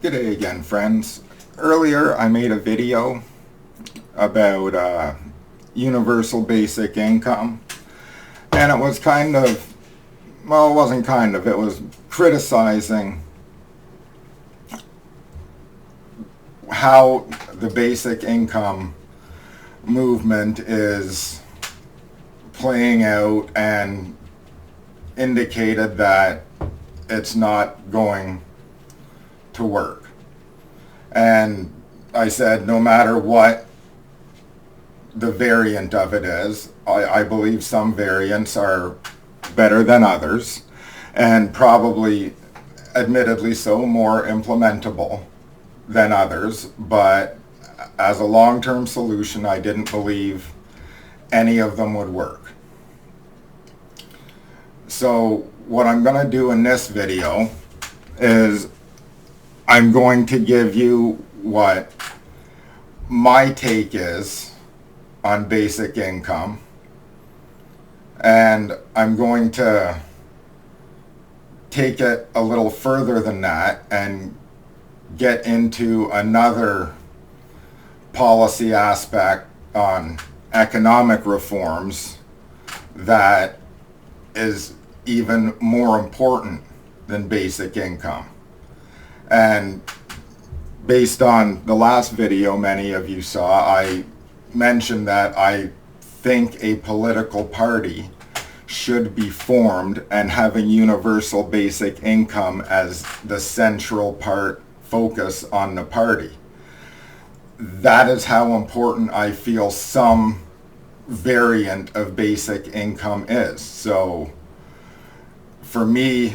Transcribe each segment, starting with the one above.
G'day again, friends. Earlier I made a video about universal basic income, and it was it wasn't it was criticizing how the basic income movement is playing out, and indicated that it's not going to work. And I said, no matter what the variant of it is, I believe some variants are better than others, and probably, admittedly so, more implementable than others. But as a long-term solution, I didn't believe any of them would work. So what I'm going to do in this video is I'm going to give you what my take is on basic income, and I'm going to take it a little further than that and get into another policy aspect on economic reforms that is even more important than basic income. And based on the last video many of you saw, I mentioned that I think a political party should be formed and having universal basic income as the central focus on the party. That is how important I feel some variant of basic income is. So for me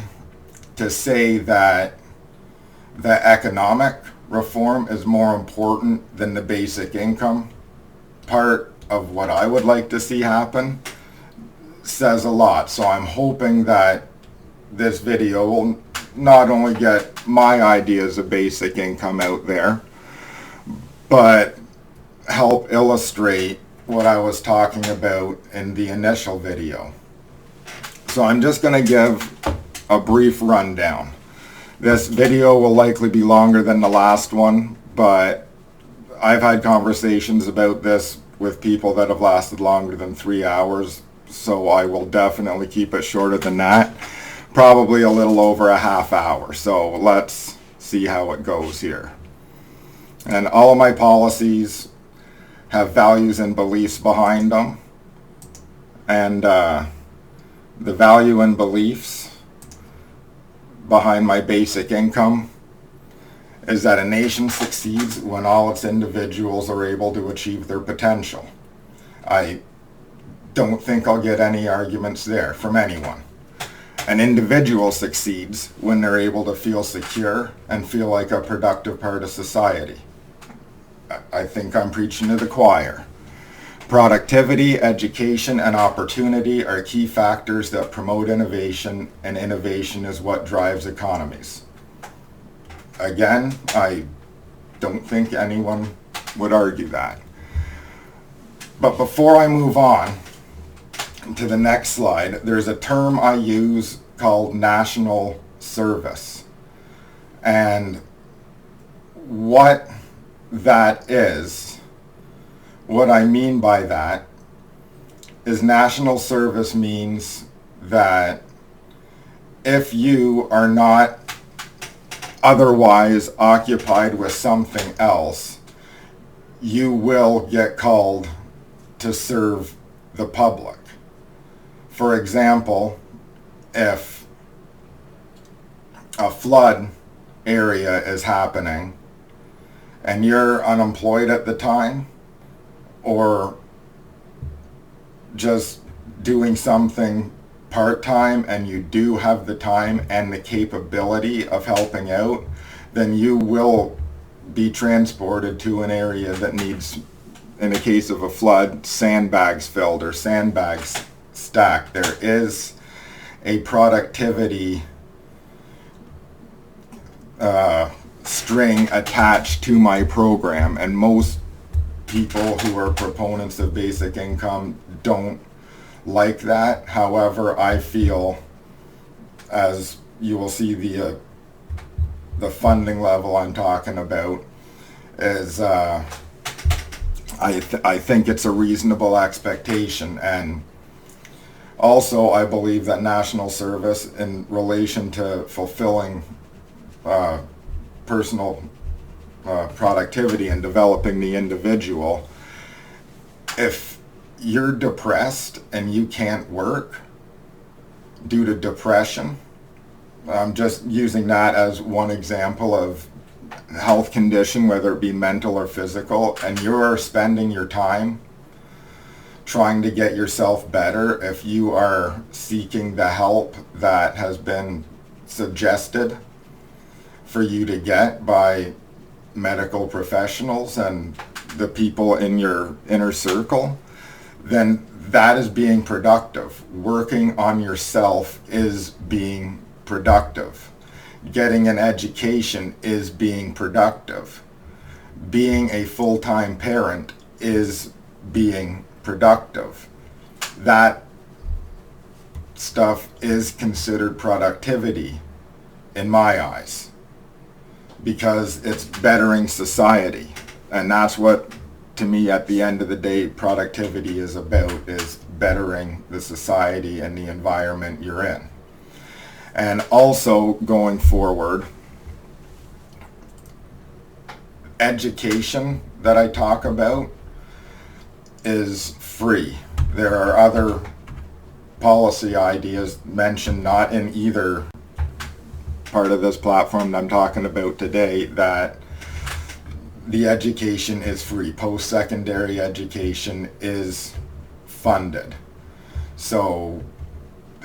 to say that the economic reform is more important than the basic income part of what I would like to see happen says a lot. So I'm hoping that this video will not only get my ideas of basic income out there, but help illustrate what I was talking about in the initial video. So I'm just going to give a brief rundown. This video will likely be longer than the last one, but I've had conversations about this with people that have lasted longer than 3 hours, so I will definitely keep it shorter than that. Probably a little over a half hour. So let's see how it goes here. And all of my policies have values and beliefs behind them. And the value and beliefs behind my basic income is that a nation succeeds when all its individuals are able to achieve their potential. I don't think I'll get any arguments there from anyone. An individual succeeds when they're able to feel secure and feel like a productive part of society. I think I'm preaching to the choir. Productivity, education, and opportunity are key factors that promote innovation, and innovation is what drives economies. Again, I don't think anyone would argue that. But before I move on to the next slide, there's a term I use called national service. And what that is, what I mean by that is national service means that if you are not otherwise occupied with something else, you will get called to serve the public. For example, if a flood area is happening and you're unemployed at the time, or just doing something part-time and you do have the time and the capability of helping out, then you will be transported to an area that needs, in the case of a flood, sandbags filled or sandbags stacked. There is a productivity string attached to my program, and most people who are proponents of basic income don't like that. However, I feel, as you will see the the funding level I'm talking about is, I think it's a reasonable expectation. And also, I believe that national service in relation to fulfilling personal productivity and developing the individual, if you're depressed and you can't work due to depression, I'm just using that as one example of health condition, whether it be mental or physical, and you're spending your time trying to get yourself better, if you are seeking the help that has been suggested for you to get by medical professionals and the people in your inner circle, then that is being productive. Working on yourself is being productive. Getting an education is being productive. Being a full-time parent is being productive. That stuff is considered productivity in my eyes, because it's bettering society. And that's what, to me, at the end of the day, productivity is about, is bettering the society and the environment you're in. And also, going forward, education that I talk about is free. There are other policy ideas mentioned, not in either part of this platform that I'm talking about today, that the education is free. Post-secondary education is funded. So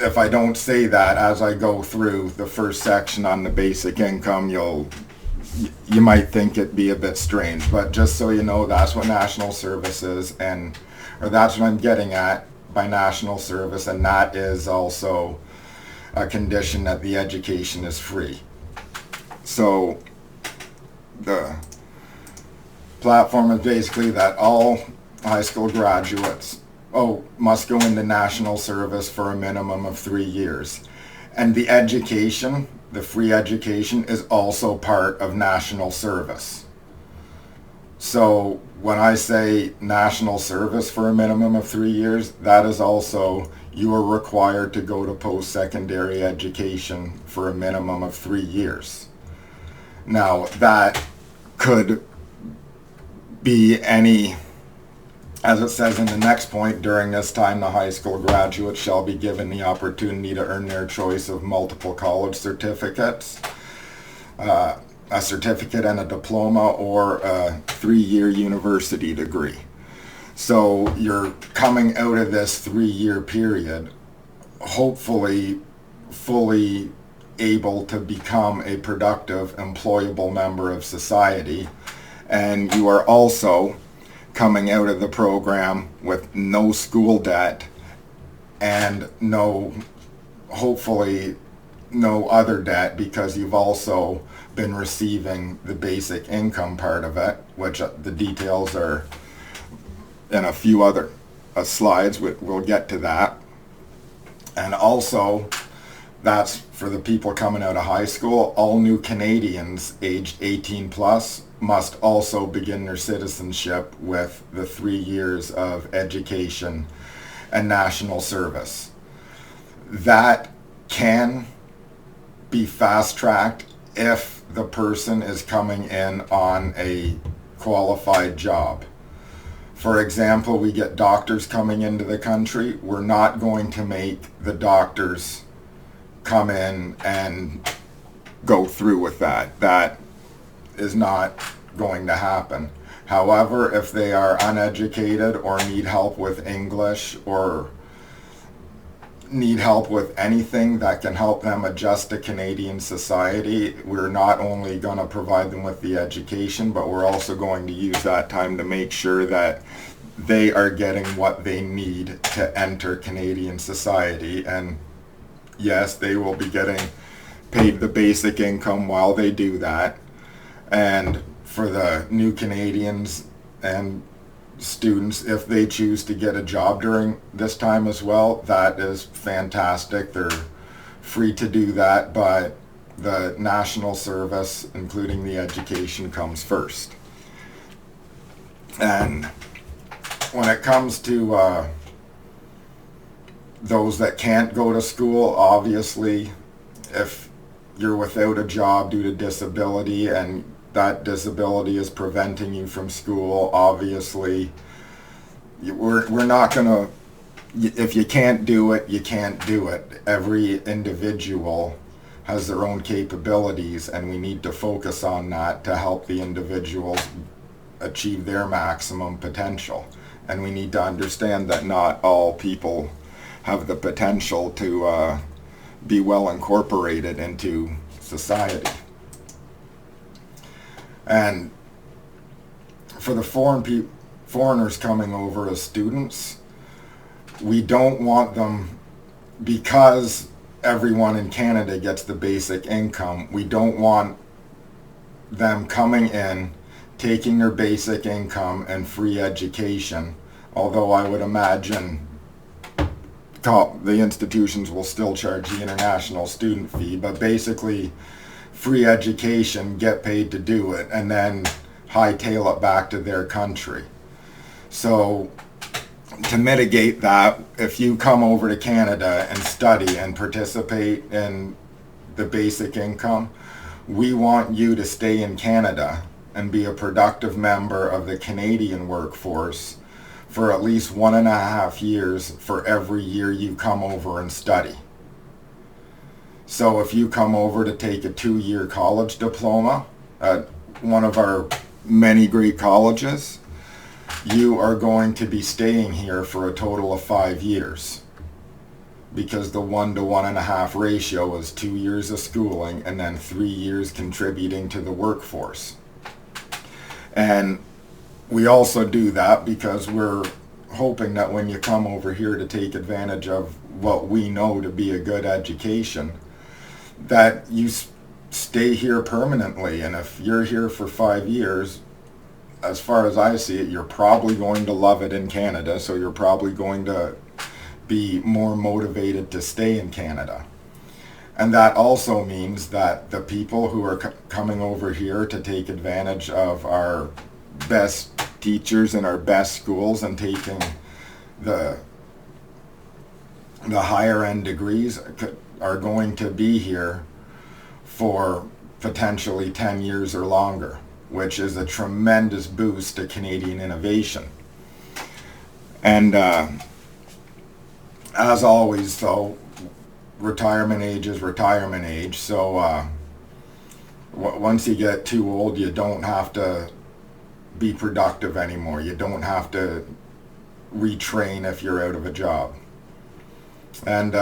if I don't say that as I go through the first section on the basic income, you might think it'd be a bit strange. But just so you know, that's what national service is, or that's what I'm getting at by national service, and that is also a condition that the education is free. So the platform is basically that all high school graduates must go into national service for a minimum of 3 years. And the education, the free education, is also part of national service. So when I say national service for a minimum of 3 years, that is also, you are required to go to post-secondary education for a minimum of 3 years. Now, that could be any, as it says in the next point, during this time the high school graduates shall be given the opportunity to earn their choice of multiple college certificates, a certificate and a diploma, or a 3-year university degree. So you're coming out of this 3-year period, hopefully fully able to become a productive, employable member of society. And you are also coming out of the program with no school debt and hopefully no other debt, because you've also been receiving the basic income part of it, which the details are in a few other slides. We'll get to that. And also, that's for the people coming out of high school. All new Canadians aged 18 plus must also begin their citizenship with the 3 years of education and national service. That can be fast-tracked if the person is coming in on a qualified job. For example, we get doctors coming into the country. We're not going to make the doctors come in and go through with that. That is not going to happen. However, if they are uneducated or need help with English or need help with anything that can help them adjust to Canadian society, we're not only going to provide them with the education, but we're also going to use that time to make sure that they are getting what they need to enter Canadian society. And yes, they will be getting paid the basic income while they do that. And for the new Canadians and students, if they choose to get a job during this time as well, that is fantastic. They're free to do that, but the national service, including the education, comes first. And when it comes to those that can't go to school, obviously, if you're without a job due to disability and that disability is preventing you from school, obviously, we're not going to, if you can't do it, you can't do it. Every individual has their own capabilities, and we need to focus on that to help the individuals achieve their maximum potential. And we need to understand that not all people have the potential to be well incorporated into society. And for the foreigners coming over as students, we don't want them, because everyone in Canada gets the basic income, we don't want them coming in, taking their basic income and free education, although I would imagine the institutions will still charge the international student fee, but basically free education, get paid to do it, and then hightail it back to their country. So to mitigate that, if you come over to Canada and study and participate in the basic income, we want you to stay in Canada and be a productive member of the Canadian workforce for at least 1.5 years for every year you come over and study. So if you come over to take a 2-year college diploma at one of our many great colleges, you are going to be staying here for a total of 5 years, because the 1 to 1.5 ratio is 2 years of schooling and then 3 years contributing to the workforce. And we also do that because we're hoping that when you come over here to take advantage of what we know to be a good education, that you stay here permanently. And if you're here for 5 years, as far as I see it, you're probably going to love it in Canada, so you're probably going to be more motivated to stay in Canada. And that also means that the people who are coming over here to take advantage of our best teachers in our best schools and taking the higher end degrees are going to be here for potentially 10 years or longer, which is a tremendous boost to Canadian innovation. And as always, though, retirement age is retirement age. So once you get too old, you don't have to be productive anymore. You don't have to retrain if you're out of a job. And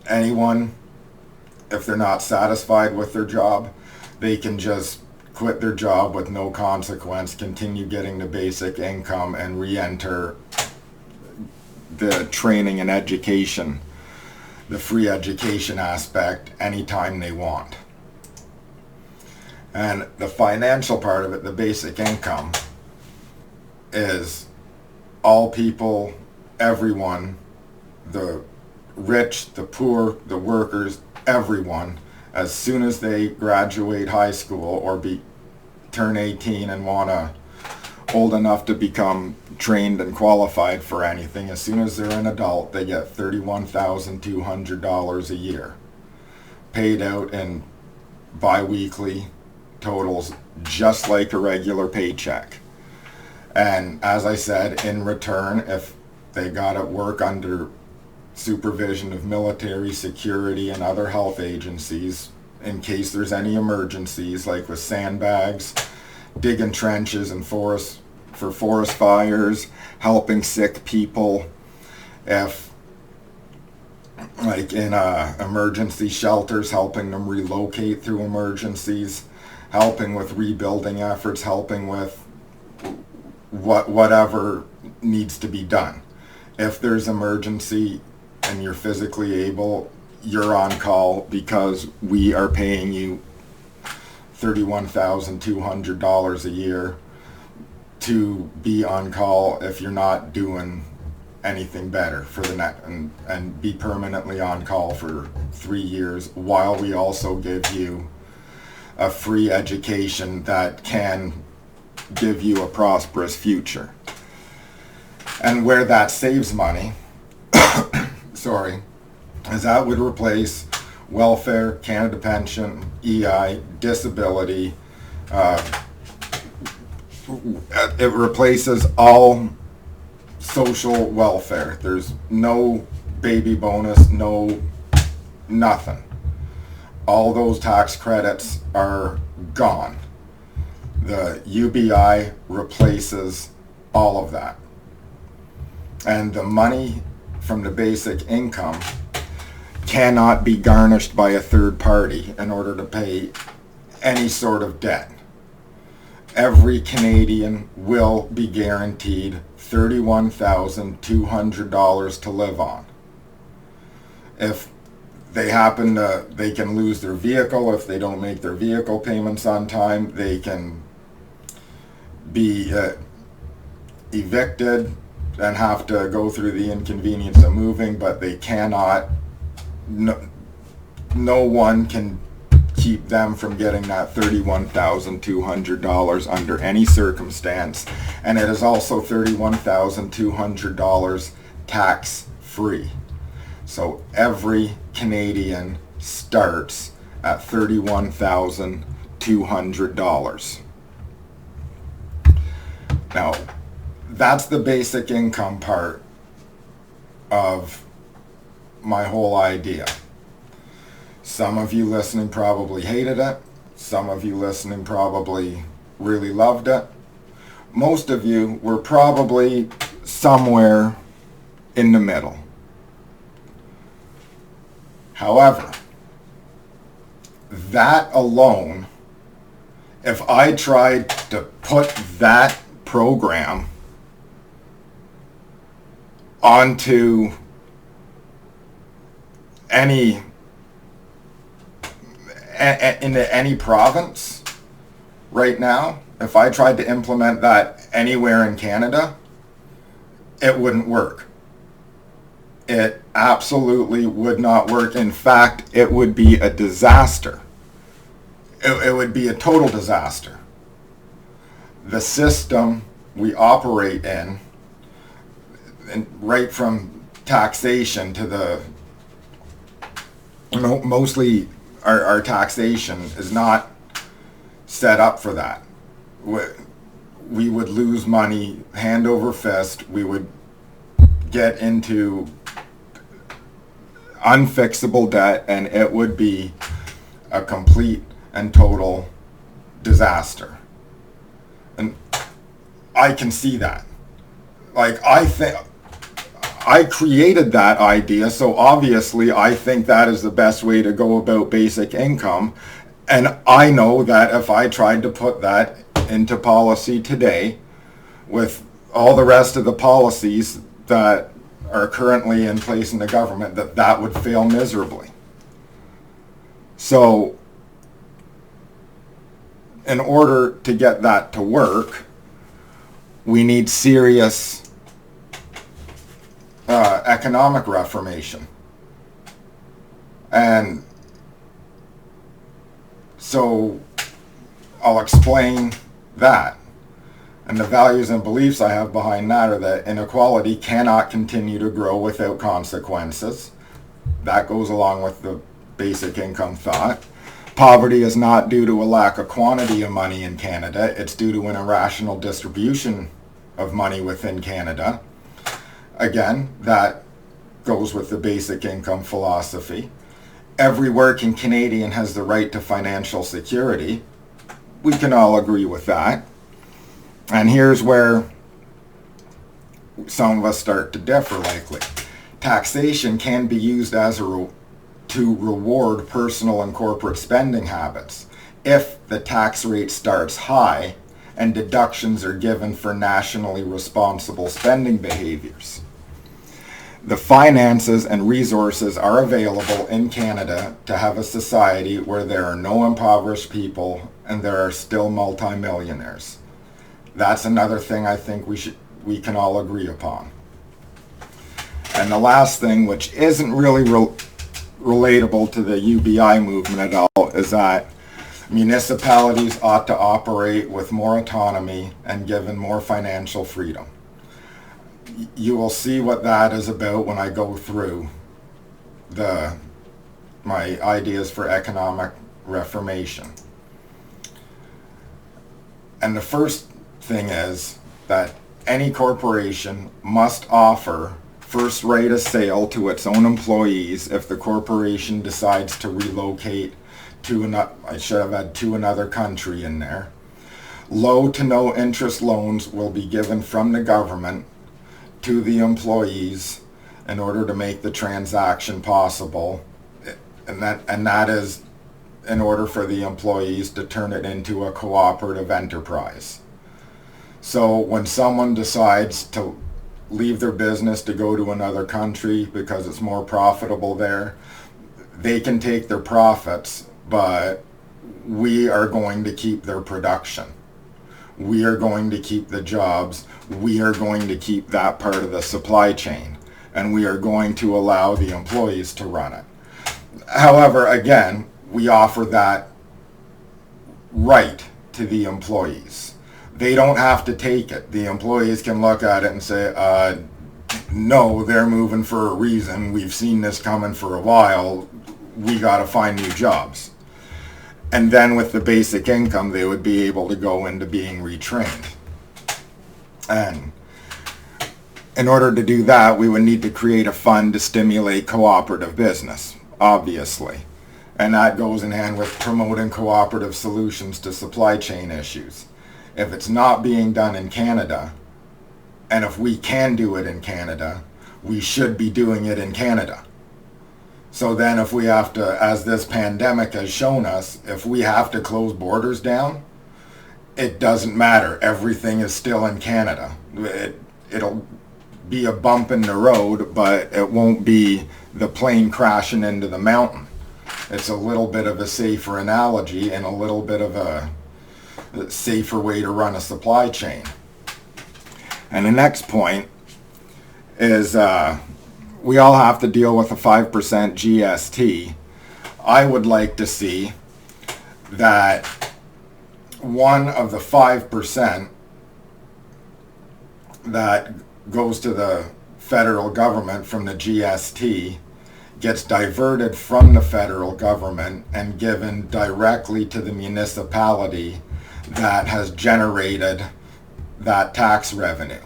anyone, if they're not satisfied with their job, they can just quit their job with no consequence, continue getting the basic income, and re-enter the training and education, the free education aspect, anytime they want. And the financial part of it, the basic income, is all people, everyone, the rich, the poor, the workers, everyone, as soon as they graduate high school or turn 18 and old enough to become trained and qualified for anything, as soon as they're an adult, they get $31,200 a year, paid out in bi-weekly totals, just like a regular paycheck. And as I said, in return, if they got to work under supervision of military, security, and other health agencies, in case there's any emergencies, like with sandbags, digging trenches and for forest fires, helping sick people, if like in emergency shelters, helping them relocate through emergencies, helping with rebuilding efforts, helping with whatever needs to be done. If there's emergency and you're physically able, you're on call, because we are paying you $31,200 a year to be on call if you're not doing anything better for the next, and be permanently on call for 3 years, while we also give you a free education that can give you a prosperous future. And where that saves money, sorry, is that would replace welfare, Canada pension, EI, disability. It replaces all social welfare. There's no baby bonus, no nothing. All those tax credits are gone. The U.B.I. replaces all of that. And the money from the basic income cannot be garnished by a third party in order to pay any sort of debt. Every Canadian will be guaranteed $31,200 to live on. If they can lose their vehicle, if they don't make their vehicle payments on time, they can be evicted and have to go through the inconvenience of moving, but they cannot, no one can keep them from getting that $31,200 under any circumstance. And it is also $31,200 tax free. So every Canadian starts at $31,200. Now, that's the basic income part of my whole idea. Some of you listening probably hated it. Some of you listening probably really loved it. Most of you were probably somewhere in the middle. However, that alone, if I tried to put that program onto into any province right now, if I tried to implement that anywhere in Canada, it wouldn't work. It absolutely would not work. In fact, it would be a disaster. It would be a total disaster. The system we operate in, and right from taxation to the, mostly our taxation is not set up for that. We would lose money hand over fist. We would get into unfixable debt, and it would be a complete and total disaster. And I can see that. Like, I think I created that idea, so obviously I think that is the best way to go about basic income. And I know that if I tried to put that into policy today, with all the rest of the policies that are currently in place in the government, that would fail miserably. So, in order to get that to work, we need serious economic reformation. And so I'll explain that. And the values and beliefs I have behind that are that inequality cannot continue to grow without consequences. That goes along with the basic income thought. Poverty is not due to a lack of quantity of money in Canada. It's due to an irrational distribution of money within Canada. Again, that goes with the basic income philosophy. Every working Canadian has the right to financial security. We can all agree with that. And here's where some of us start to differ likely. Taxation can be used as to reward personal and corporate spending habits if the tax rate starts high and deductions are given for nationally responsible spending behaviors. The finances and resources are available in Canada to have a society where there are no impoverished people and there are still multimillionaires. That's another thing I think we can all agree upon. And the last thing, which isn't really relatable to the UBI movement at all, is that municipalities ought to operate with more autonomy and given more financial freedom. You will see what that is about when I go through my ideas for economic reformation. And the first thing is that any corporation must offer first right of sale to its own employees if the corporation decides to relocate I should have had to another country in there. Low to no interest loans will be given from the government to the employees in order to make the transaction possible. And that is in order for the employees to turn it into a cooperative enterprise. So when someone decides to leave their business to go to another country because it's more profitable there, they can take their profits, but we are going to keep their production. We are going to keep the jobs. We are going to keep that part of the supply chain, and we are going to allow the employees to run it. However, again, we offer that right to the employees. They don't have to take it. The employees can look at it and say, no, they're moving for a reason. We've seen this coming for a while. We got to find new jobs. And then with the basic income, they would be able to go into being retrained. And in order to do that, we would need to create a fund to stimulate cooperative business, obviously. And that goes in hand with promoting cooperative solutions to supply chain issues. If it's not being done in Canada, and if we can do it in Canada, we should be doing it in Canada. So then if we have to, as this pandemic has shown us, if we have to close borders down, it doesn't matter. Everything is still in Canada. It'll be a bump in the road, but it won't be the plane crashing into the mountain. It's a little bit of a safer analogy and a little bit of a safer way to run a supply chain. And the next point is we all have to deal with a 5% GST. I would like to see that one of the 5% that goes to the federal government from the GST gets diverted from the federal government and given directly to the municipality that has generated that tax revenue.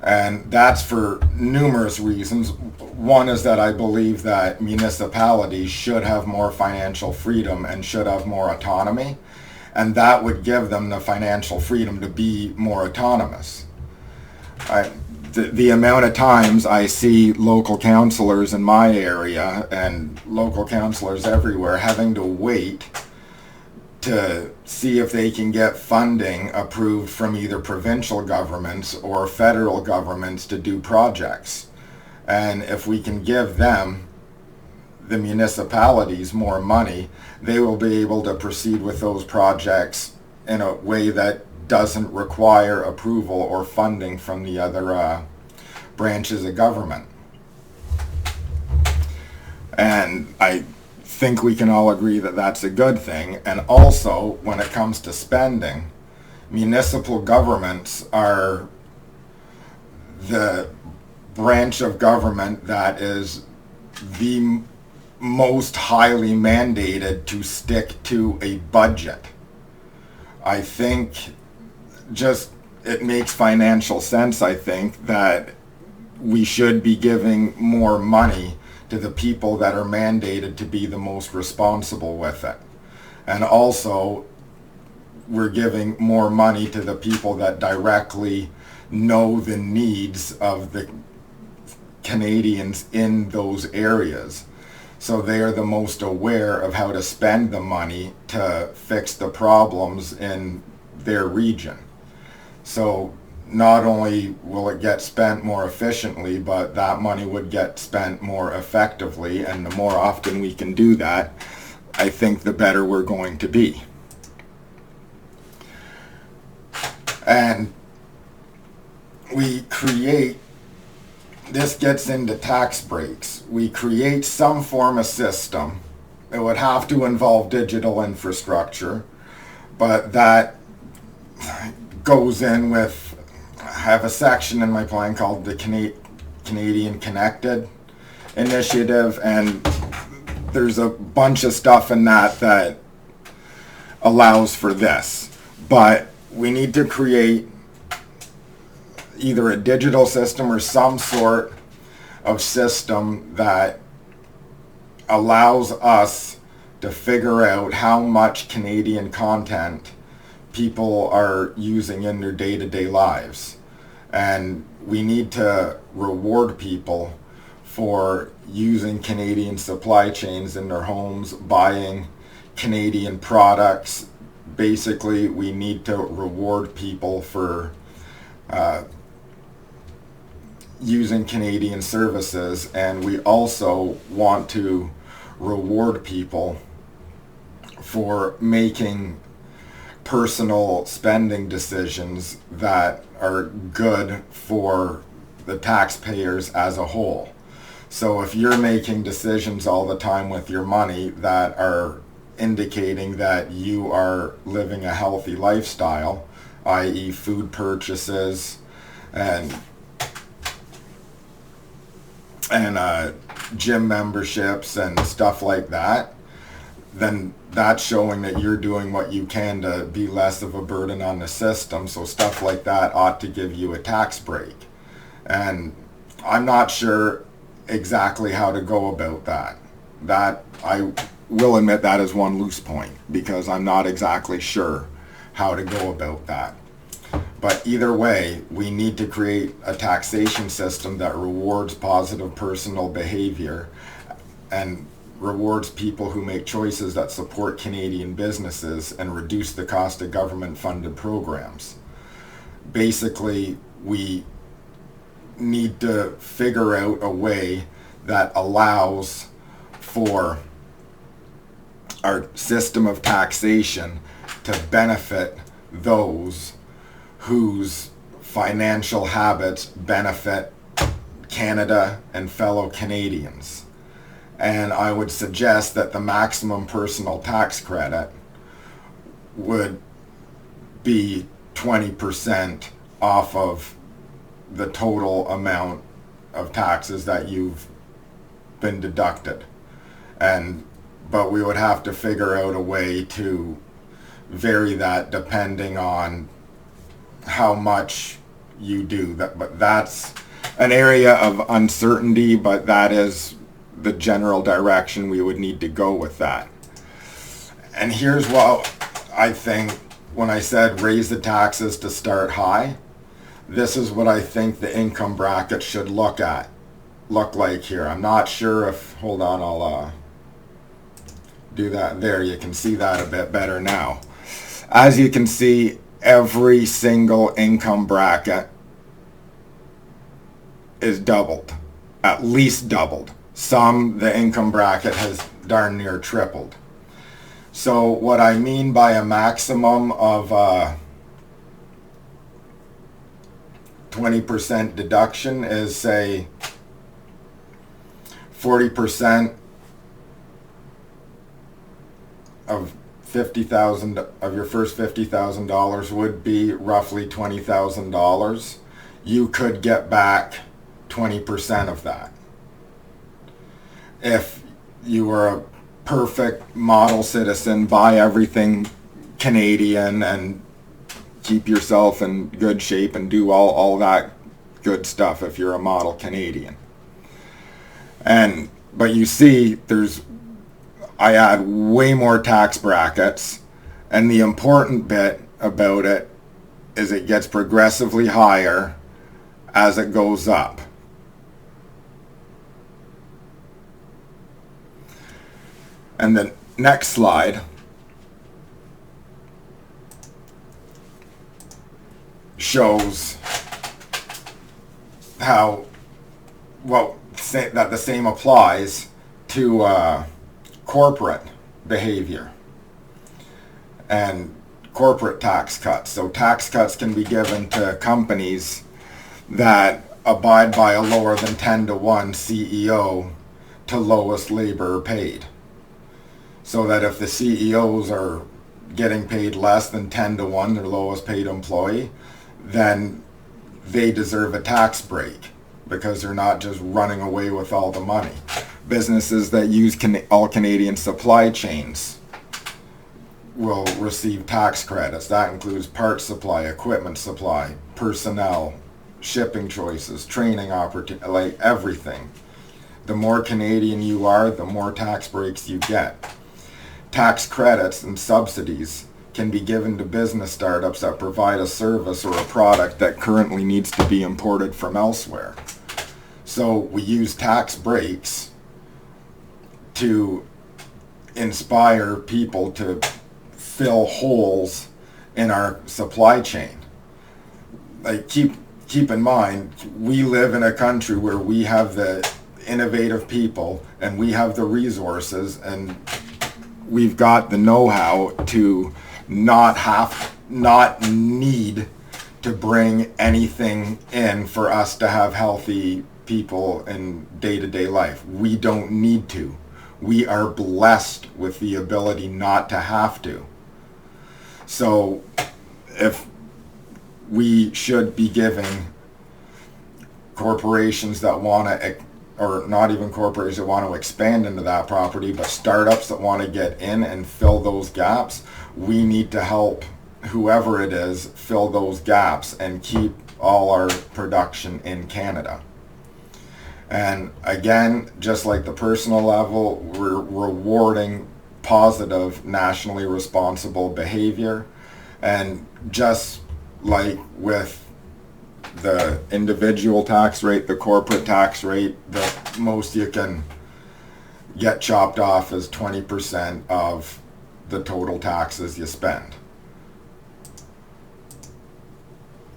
And that's for numerous reasons. One is that I believe that municipalities should have more financial freedom and should have more autonomy, and that would give them the financial freedom to be more autonomous. The amount of times I see local councillors in my area and local councillors everywhere having to wait to see if they can get funding approved from either provincial governments or federal governments to do projects. And if we can give them, the municipalities, more money, they will be able to proceed with those projects in a way that doesn't require approval or funding from the other branches of government. And I think we can all agree that that's a good thing. And also, when it comes to spending, municipal governments are the branch of government that is the most highly mandated to stick to a budget. I think just it makes financial sense, I think, that we should be giving more money to the people that are mandated to be the most responsible with it. And also, we're giving more money to the people that directly know the needs of the Canadians in those areas. So they are the most aware of how to spend the money to fix the problems in their region. So not only will it get spent more efficiently, but that money would get spent more effectively, and the more often we can do that, I think the better we're going to be. And we create this gets into tax breaks. We create some form of system. It would have to involve digital infrastructure, but that goes in with, I have a section in my plan called the Canadian Connected Initiative, and there's a bunch of stuff in that allows for this. But we need to create either a digital system or some sort of system that allows us to figure out how much Canadian content people are using in their day-to-day lives. And we need to reward people for using Canadian supply chains in their homes, buying Canadian products. Basically, we need to reward people for using Canadian services, and we also want to reward people for making personal spending decisions that are good for the taxpayers as a whole. So if you're making decisions all the time with your money that are indicating that you are living a healthy lifestyle, i.e. food purchases and gym memberships and stuff like that, then that's showing that you're doing what you can to be less of a burden on the system. So stuff like that ought to give you a tax break. And I'm not sure exactly how to go about that. That, I will admit, that is one loose point, because I'm not exactly sure how to go about that. But either way, we need to create a taxation system that rewards positive personal behavior and rewards people who make choices that support Canadian businesses and reduce the cost of government-funded programs. Basically, we need to figure out a way that allows for our system of taxation to benefit those whose financial habits benefit Canada and fellow Canadians. And I would suggest that the maximum personal tax credit would be 20% off of the total amount of taxes that you've been deducted. But we would have to figure out a way to vary that depending on how much you do. But that's an area of uncertainty, but that is the general direction we would need to go with that. And here's what I think when I said raise the taxes to start high. This is what I think the income bracket should look like here. I'm not sure if, hold on, I'll do that there. You can see that a bit better now. As you can see, every single income bracket is doubled, at least doubled. Some, the income bracket has darn near tripled. So what I mean by a maximum of 20% deduction is, say, 40% of $50,000 of your first $50,000 would be roughly $20,000. You could get back 20% of that. If you were a perfect model citizen, buy everything Canadian and keep yourself in good shape and do all that good stuff if you're a model Canadian. But you see, I add way more tax brackets, and the important bit about it is it gets progressively higher as it goes up. And the next slide shows how, that the same applies to corporate behavior and corporate tax cuts. So tax cuts can be given to companies that abide by a lower than 10-to-1 CEO to lowest labor paid. So that if the CEOs are getting paid less than 10-to-1, their lowest paid employee, then they deserve a tax break because they're not just running away with all the money. Businesses that use all Canadian supply chains will receive tax credits. That includes parts supply, equipment supply, personnel, shipping choices, training opportunities, like everything. The more Canadian you are, the more tax breaks you get. Tax credits and subsidies can be given to business startups that provide a service or a product that currently needs to be imported from elsewhere. So we use tax breaks to inspire people to fill holes in our supply chain. Like keep in mind, we live in a country where we have the innovative people and we have the resources and we've got the know-how to not need to bring anything in for us to have healthy people in day-to-day life. We don't need to. We are blessed with the ability not to have to. So if we should be giving corporations that want to, or not even corporations that want to expand into that property, but startups that want to get in and fill those gaps, we need to help whoever it is fill those gaps and keep all our production in Canada. And again, just like the personal level, we're rewarding positive, nationally responsible behavior. And just like with the individual tax rate, the corporate tax rate, the most you can get chopped off is 20% of the total taxes you spend.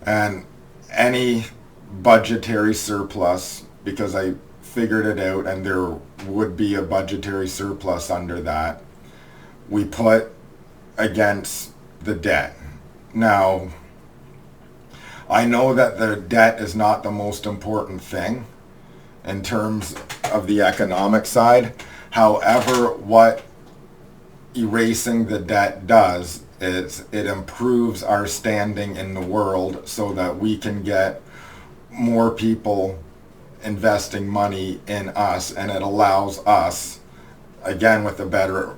And any budgetary surplus, because I figured it out and there would be a budgetary surplus under that, we put against the debt. Now, I know that the debt is not the most important thing in terms of the economic side. However, what erasing the debt does is it improves our standing in the world so that we can get more people investing money in us, and it allows us, again, with a better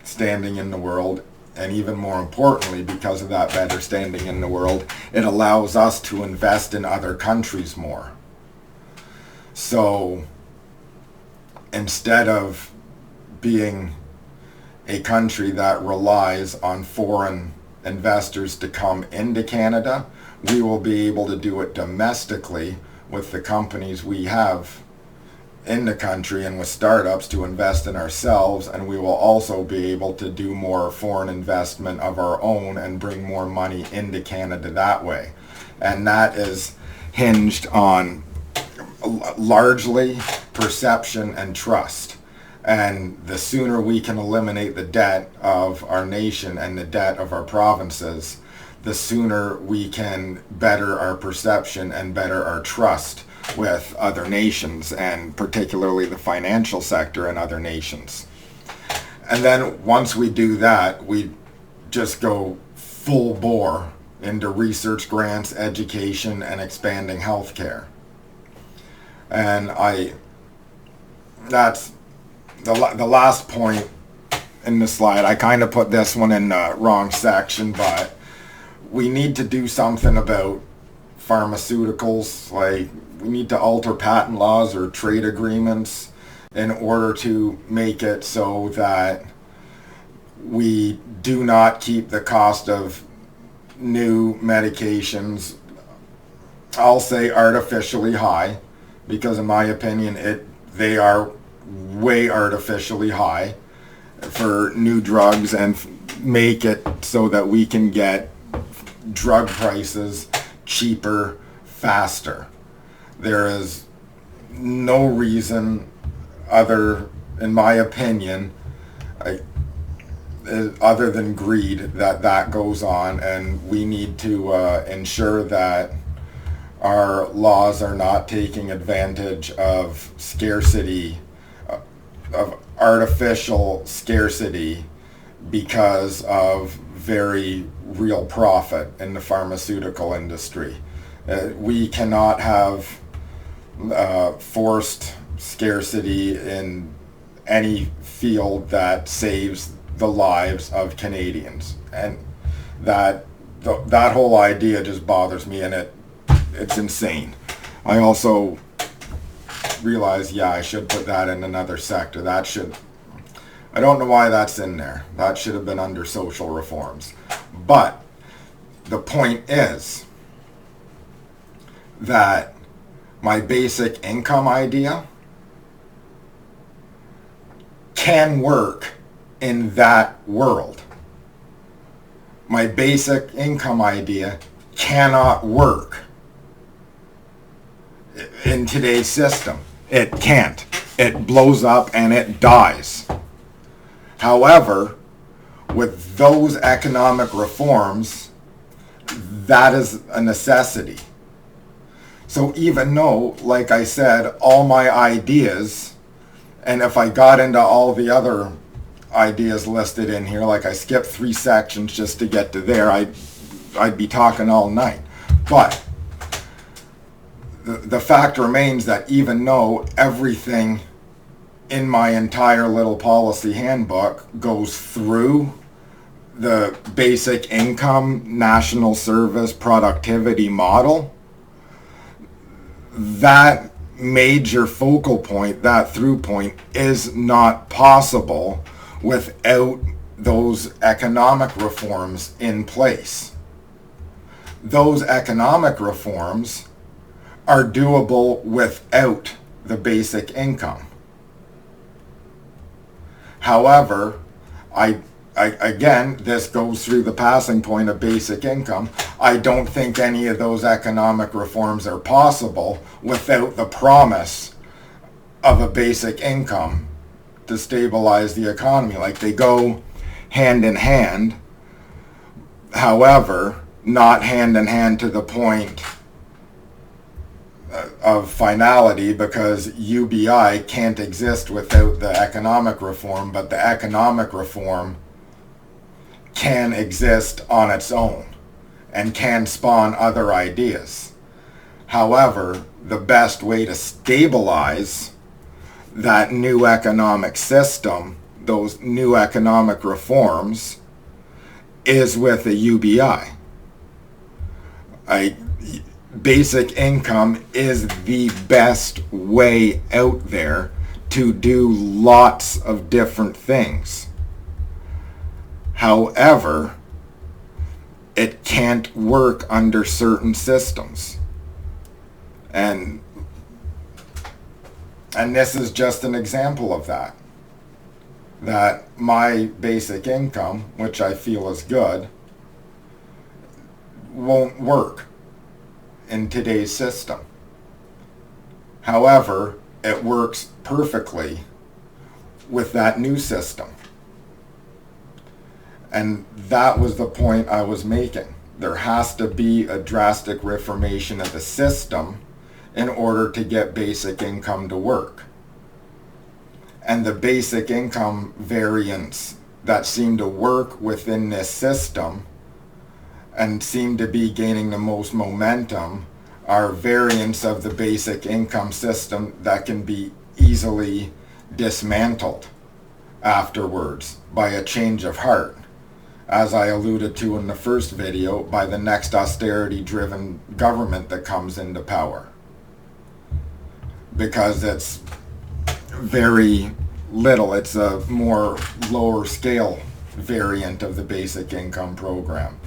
standing in the world, and even more importantly, because of that better standing in the world, it allows us to invest in other countries more. So instead of being a country that relies on foreign investors to come into Canada, we will be able to do it domestically with the companies we have in the country and with startups to invest in ourselves, and we will also be able to do more foreign investment of our own and bring more money into Canada that way. And that is hinged on largely perception and trust. And the sooner we can eliminate the debt of our nation and the debt of our provinces, the sooner we can better our perception and better our trust with other nations, and particularly the financial sector in other nations. And then once we do that, we just go full bore into research grants, education, and expanding healthcare. And that's the last point in the slide. I kind of put this one in the wrong section, but we need to do something about pharmaceuticals. Like, we need to alter patent laws or trade agreements in order to make it so that we do not keep the cost of new medications, I'll say, artificially high, because in my opinion they are way artificially high for new drugs, and make it so that we can get drug prices cheaper, faster. There is no reason in my opinion, other than greed, that goes on, and we need to ensure that our laws are not taking advantage of scarcity, of artificial scarcity, because of very real profit in the pharmaceutical industry. We cannot have forced scarcity in any field that saves the lives of Canadians, and that whole idea just bothers me, and it's insane. I also realize, I should put that in another sector. I don't know why that's in there. That should have been under social reforms. But the point is that my basic income idea can work in that world. My basic income idea cannot work in today's system. It can't. It blows up and it dies. However, with those economic reforms, that is a necessity. So even though, like I said, all my ideas, and if I got into all the other ideas listed in here, like I skipped 3 sections just to get to there, I'd be talking all night. But the fact remains that even though everything in my entire little policy handbook goes through the basic income, national service, productivity model, that major focal point, that through point, is not possible without those economic reforms in place. Those economic reforms are doable without the basic income. However, again, this goes through the passing point of basic income. I don't think any of those economic reforms are possible without the promise of a basic income to stabilize the economy. Like, they go hand in hand, however, not hand in hand to the point of finality, because U.B.I. can't exist without the economic reform, but the economic reform can exist on its own and can spawn other ideas. However, the best way to stabilize that new economic system, those new economic reforms, is with a U.B.I. Basic income is the best way out there to do lots of different things. However, it can't work under certain systems. And this is just an example of that. That my basic income, which I feel is good, won't work in today's system. However, it works perfectly with that new system. And that was the point I was making. There has to be a drastic reformation of the system in order to get basic income to work. And the basic income variants that seem to work within this system and seem to be gaining the most momentum are variants of the basic income system that can be easily dismantled afterwards by a change of heart, as I alluded to in the first video, by the next austerity-driven government that comes into power. Because it's very little, it's a more lower scale variant of the basic income program.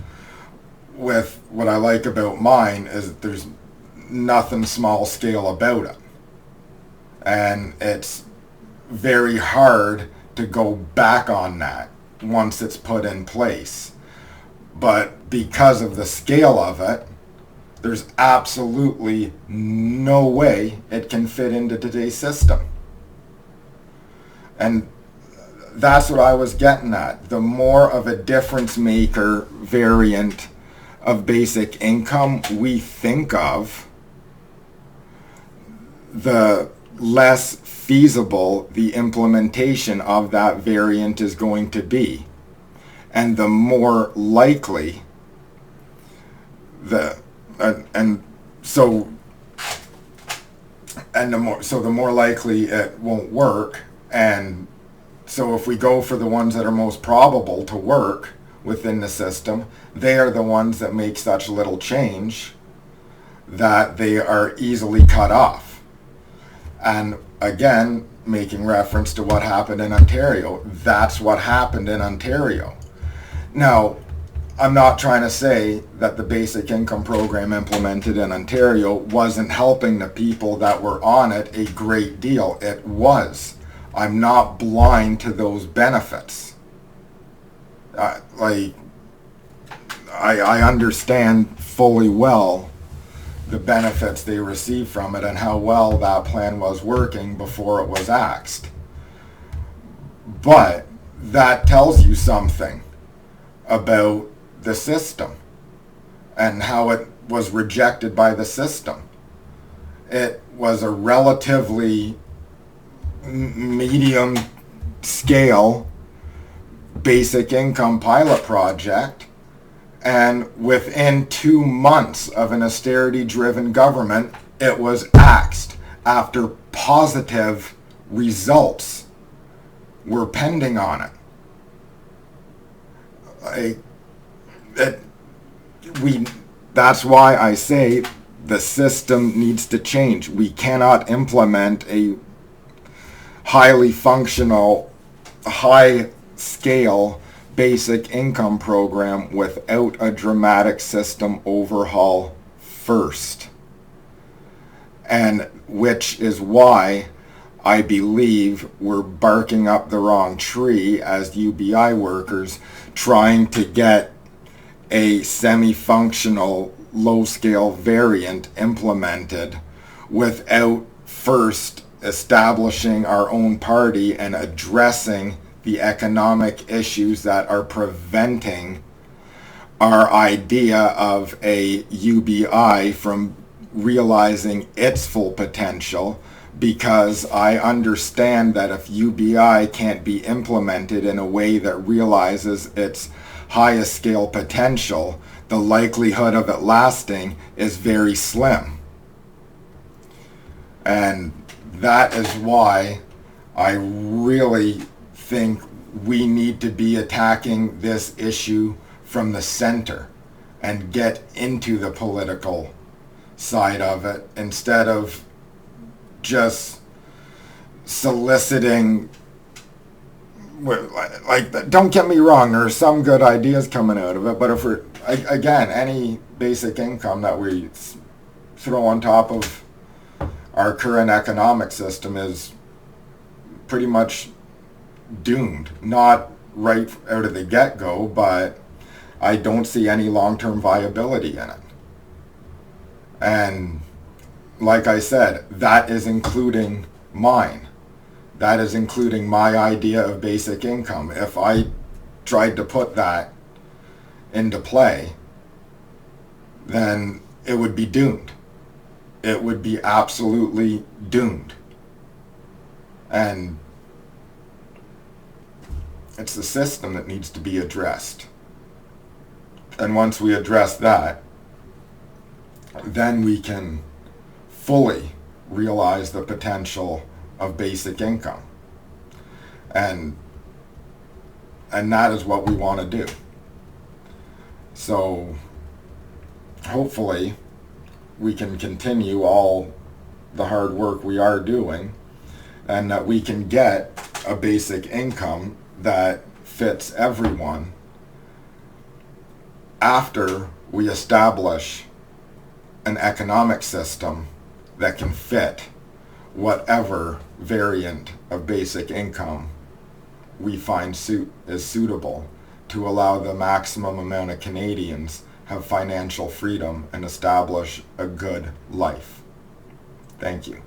With what I like about mine is there's nothing small scale about it. And it's very hard to go back on that once it's put in place. But because of the scale of it, there's absolutely no way it can fit into today's system. And that's what I was getting at. The more of a difference maker variant of basic income we think of, the less feasible the implementation of that variant is going to be. And the more likely the the more likely it won't work. And so if we go for the ones that are most probable to work within the system, they are the ones that make such little change that they are easily cut off. And again, making reference to what happened in Ontario, that's what happened in Ontario. Now, I'm not trying to say that the basic income program implemented in Ontario wasn't helping the people that were on it a great deal. It was. I'm not blind to those benefits. I understand fully well the benefits they received from it and how well that plan was working before it was axed. But that tells you something about the system and how it was rejected by the system. It was a relatively medium scale basic income pilot project, and within 2 months of an austerity driven government, it was axed after positive results were pending on it. That's why I say the system needs to change. We cannot implement a highly functional, high scale basic income program without a dramatic system overhaul first. And which is why I believe we're barking up the wrong tree as U.B.I. workers trying to get a semi-functional low-scale variant implemented without first establishing our own party and addressing the economic issues that are preventing our idea of a U.B.I. from realizing its full potential. Because I understand that if U.B.I. can't be implemented in a way that realizes its highest scale potential, the likelihood of it lasting is very slim. And that is why I really think we need to be attacking this issue from the center and get into the political side of it instead of just soliciting. Like, don't get me wrong, there are some good ideas coming out of it, but if we're, again, any basic income that we throw on top of our current economic system is pretty much doomed. Not right out of the get-go, but I don't see any long-term viability in it. And like I said, that is including mine. That is including my idea of basic income. If I tried to put that into play, then it would be doomed. It would be absolutely doomed. And it's the system that needs to be addressed. And once we address that, then we can fully realize the potential of basic income. And that is what we want to do. So hopefully we can continue all the hard work we are doing, and that we can get a basic income that fits everyone after we establish an economic system that can fit whatever variant of basic income we find is suitable to allow the maximum amount of Canadians have financial freedom and establish a good life. Thank you.